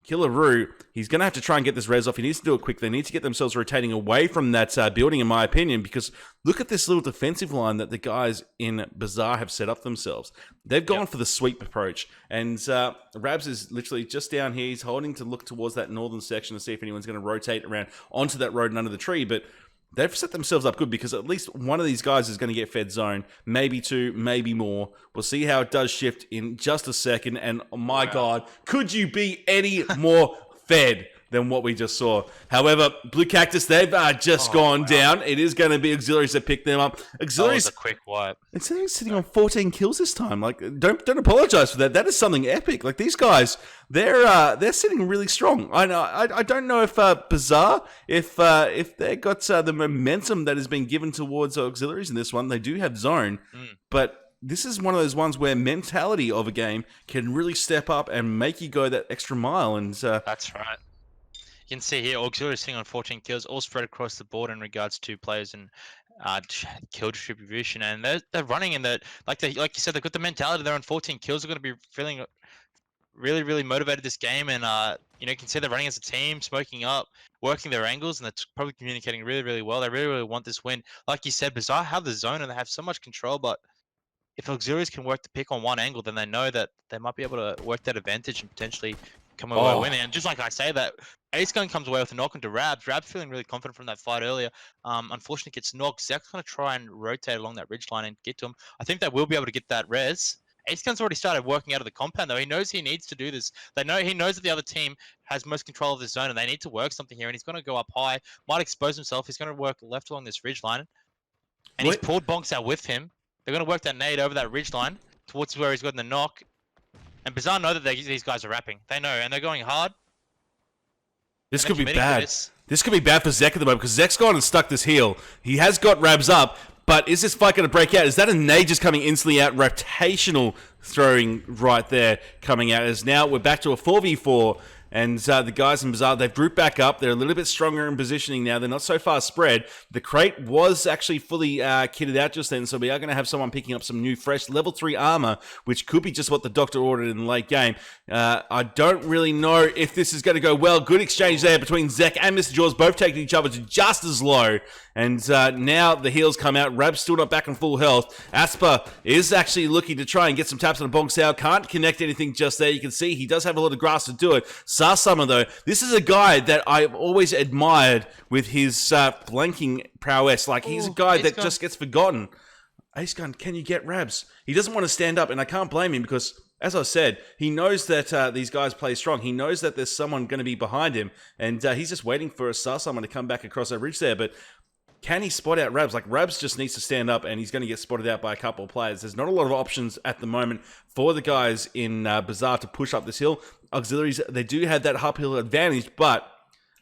Killaroo, he's going to have to try and get this res off. He needs to do it quick. They need to get themselves rotating away from that building, in my opinion, because look at this little defensive line that the guys in Bazaar have set up themselves. They've gone for the sweep approach, and Rabs is literally just down here. He's holding to look towards that northern section to see if anyone's going to rotate around onto that road and under the tree, but they've set themselves up good because at least one of these guys is going to get fed zone, maybe two, maybe more. We'll see how it does shift in just a second. And oh my God, could you be any more fed than what we just saw? However, Blue Cactus, they've just gone down. It is going to be Auxiliaries that pick them up. Auxiliaries, that was a quick wipe. Auxiliaries sitting on 14 kills this time. Like, don't apologize for that. That is something epic. Like, these guys, they're sitting really strong. I don't know if Bazaar, if they got the momentum that has been given towards Auxiliaries in this one. They do have zone, but this is one of those ones where mentality of a game can really step up and make you go that extra mile. And that's right. You can see here, Auxiliaries sitting on 14 kills, all spread across the board in regards to players and kill distribution, and they're running in the like you said, they've got the mentality. They're on 14 kills. They're going to be feeling really, really motivated this game, and you can see they're running as a team, smoking up, working their angles, and they're probably communicating really, really well. They really, really want this win. Like you said, Bazaar have the zone and they have so much control, but if Auxiliaries can work the pick on one angle, then they know that they might be able to work that advantage and potentially come away winning. And just like I say that, Ace Gun comes away with a knock into Rabs. Rabs feeling really confident from that fight earlier. Unfortunately gets knocked. Zach's going to try and rotate along that ridge line and get to him. I think they will be able to get that res. Ace Gun's already started working out of the compound though. He knows he needs to do this. He knows that the other team has most control of the zone and they need to work something here. And he's going to go up high, might expose himself. He's going to work left along this ridge line. And he's pulled Bonks out with him. They're going to work that nade over that ridge line towards where he's gotten the knock. And Bazaar know that these guys are rapping. They know, and they're going hard. This could be bad. This could be bad for Zek at the moment because Zek's gone and stuck this heel. He has got Rabs up, but is this fight going to break out? Is that a nade just coming instantly out? Rotational throwing right there coming out. As now we're back to a 4v4. And the guys in Bazaar, they've grouped back up. They're a little bit stronger in positioning now. They're not so far spread. The crate was actually fully kitted out just then, so we are going to have someone picking up some new, fresh level 3 armor, which could be just what the Doctor ordered in the late game. I don't really know if this is going to go well. Good exchange there between Zek and Mr. Jaws, both taking each other to just as low. And now the heals come out. Rab's still not back on full health. Asper is actually looking to try and get some taps on the bonk sow. Can't connect anything just there. You can see he does have a lot of grass to do it. Summer though, this is a guy that I've always admired with his flanking prowess. Like, he's a guy that just gets forgotten. Ace Gun, can you get Rabs? He doesn't want to stand up, and I can't blame him because, as I said, he knows that these guys play strong. He knows that there's someone going to be behind him, and he's just waiting for a Summer to come back across that ridge there, but can he spot out Rabs? Like, Rabs just needs to stand up, and he's going to get spotted out by a couple of players. There's not a lot of options at the moment for the guys in Bazaar to push up this hill. Auxiliaries, they do have that uphill advantage, but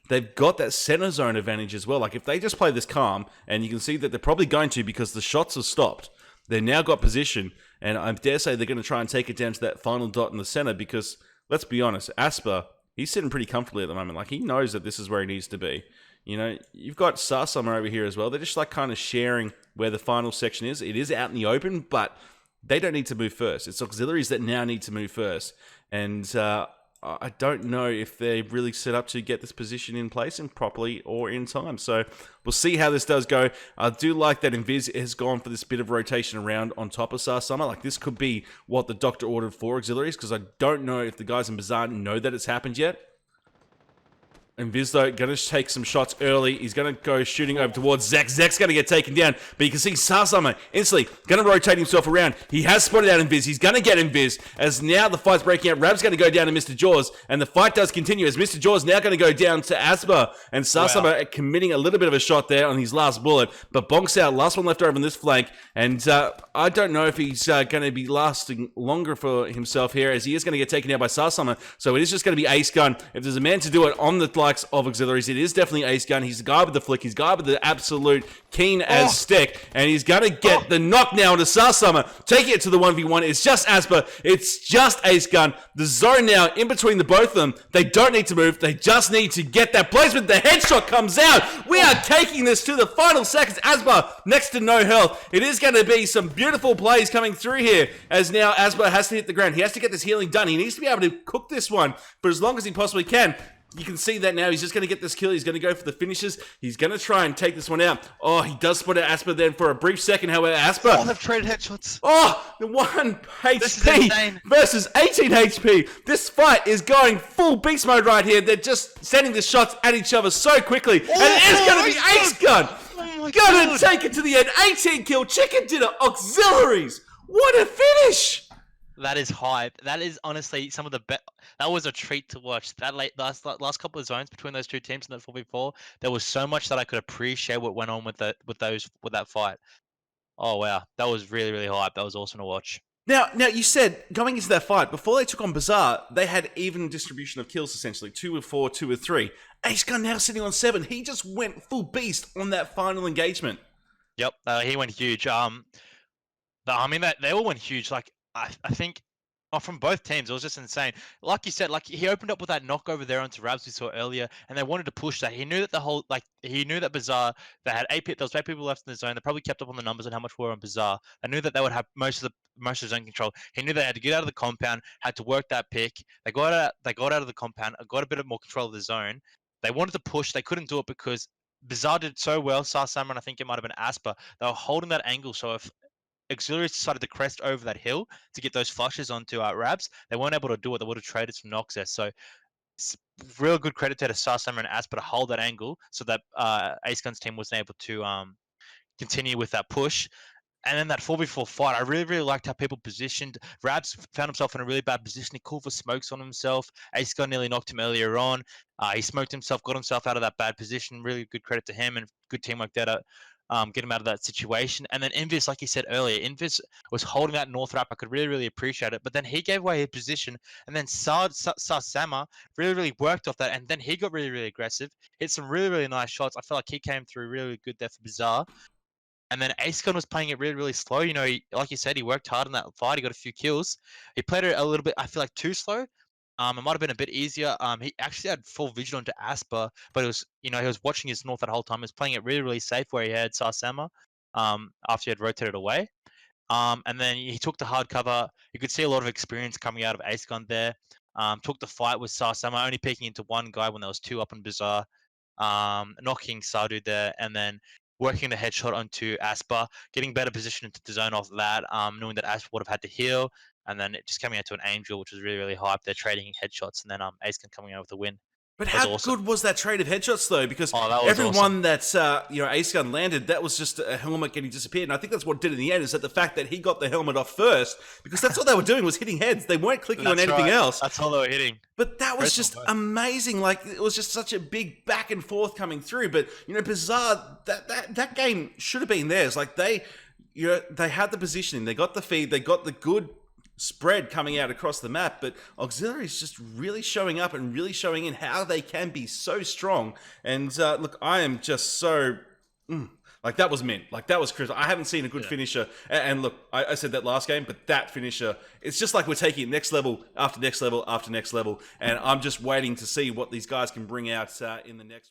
they've got that center zone advantage as well. Like, if they just play this calm, and you can see that they're probably going to because the shots have stopped. They've now got position, and I dare say they're going to try and take it down to that final dot in the center because, let's be honest, Asper, he's sitting pretty comfortably at the moment. Like, he knows that this is where he needs to be. You know, you've got Summer over here as well. They're just like kind of sharing where the final section is. It is out in the open, but they don't need to move first. It's Auxiliaries that now need to move first. And I don't know if they're really set up to get this position in place and properly or in time. So we'll see how this does go. I do like that Invis has gone for this bit of rotation around on top of Summer. Like, this could be what the Doctor ordered for Auxiliaries because I don't know if the guys in Bazaar know that it's happened yet. Invis, though, going to take some shots early. He's going to go shooting over towards Zek. Zek's going to get taken down, but you can see Summer instantly going to rotate himself around. He has spotted out Invis. He's going to get Invis as now the fight's breaking out. Rab's going to go down to Mr. Jaws, and the fight does continue as Mr. Jaws now going to go down to Asper, and Summer committing a little bit of a shot there on his last bullet, but bonks out, last one left over on this flank, and I don't know if he's going to be lasting longer for himself here as he is going to get taken out by Summer, so it is just going to be Ace Gun. If there's a man to do it on the live likes of Auxiliaries. It is definitely Ace Gun. He's the guy with the flick. He's the guy with the absolute keen as stick. And he's going to get the knock now into Sarsummer. Taking it to the 1v1. It's just Asper. It's just Ace Gun. The zone now in between the both of them. They don't need to move. They just need to get that placement. The headshot comes out. We are taking this to the final seconds. Asper next to no health. It is going to be some beautiful plays coming through here as now Asper has to hit the ground. He has to get this healing done. He needs to be able to cook this one for as long as he possibly can. You can see that now. He's just going to get this kill. He's going to go for the finishes. He's going to try and take this one out. Oh, he does spot out Asper then for a brief second. However, Asper... Oh, they've traded headshots. Oh, the 1 HP versus 18 HP. This fight is going full beast mode right here. They're just sending the shots at each other so quickly. And it's going to be Ace Gun. Gonna take it to the end. 18 kill. Chicken dinner. Auxiliaries. What a finish. That is hype. That is honestly some of the best. That was a treat to watch. That last couple of zones between those two teams in that 4v4, there was so much that I could appreciate what went on with that fight. Oh wow, that was really hype. That was awesome to watch. Now you said going into that fight before they took on Bazaar, they had even distribution of kills essentially, 2 with 4, 2 with 3. Ace Gun now sitting on 7. He just went full beast on that final engagement. Yep, he went huge. But I mean that they all went huge. Like I think from both teams, it was just insane. Like you said, like he opened up with that knock over there onto Rabs we saw earlier, and they wanted to push that. He knew that he knew that Bazaar, they had 8 there was 8 people left in the zone. They probably kept up on the numbers and how much we were on Bazaar. They knew that they would have most of the zone control. He knew they had to get out of the compound, had to work that pick. They got out of the compound, got a bit of more control of the zone. They wanted to push. They couldn't do it because Bazaar did so well. Sarsummer, and I think it might have been Asper. They were holding that angle, so if Auxiliaries decided to crest over that hill to get those flushes onto Rabs, they weren't able to do it. They would have traded some knocks there. So, real good credit to Sarsummer and Asper to hold that angle so that Ace Gun's team wasn't able to continue with that push. And then that 4v4 fight, I really liked how people positioned. Rabs found himself in a really bad position. He called for smokes on himself. Ace Gun nearly knocked him earlier on. He smoked himself, got himself out of that bad position. Really good credit to him and good teamwork there to get him out of that situation. And then Invis, like you said earlier, Invis was holding that north wrap. I could really appreciate it. But then he gave away his position. And then Sarsummer really worked off that. And then he got really aggressive. Hit some really nice shots. I felt like he came through really good there for Bazaar. And then Ace Gun was playing it really slow. You know, like you said, he worked hard in that fight. He got a few kills. He played it a little bit, I feel like, too slow. It might have been a bit easier. He actually had full vision onto Asper, but it was, he was watching his north that whole time. He was playing it really safe where he had Sarsummer after he had rotated away. And then he took the hard cover. You could see a lot of experience coming out of Ace Gun there. Took the fight with Sarsummer, only peeking into one guy when there was 2 up in Bazaar. Knocking Sardu there, and then working the headshot onto Asper, getting better position into the zone off that, knowing that Asper would have had to heal, and then it just coming out to an Angel, which was really hyped. They're trading headshots, and then Ace Gun coming out with a win. But how good was that trade of headshots, though? Because that everyone that's Ace Gun landed, that was just a helmet getting disappeared. And I think that's what did in the end, is that the fact that he got the helmet off first, because that's all they were doing was hitting heads. They weren't clicking on anything else. That's all they were hitting. But that was just amazing. Like, it was just such a big back and forth coming through. But, Bazaar, that game should have been theirs. Like, they had the positioning, they got the feed, they got the good spread coming out across the map, but Auxiliaries just really showing up and really showing in how they can be so strong. And look, I am just so like, that was mint. Like, that was crisp. I haven't seen a good finisher. And look, I said that last game, but that finisher, it's just like we're taking it next level after next level after next level. And I'm just waiting to see what these guys can bring out in the next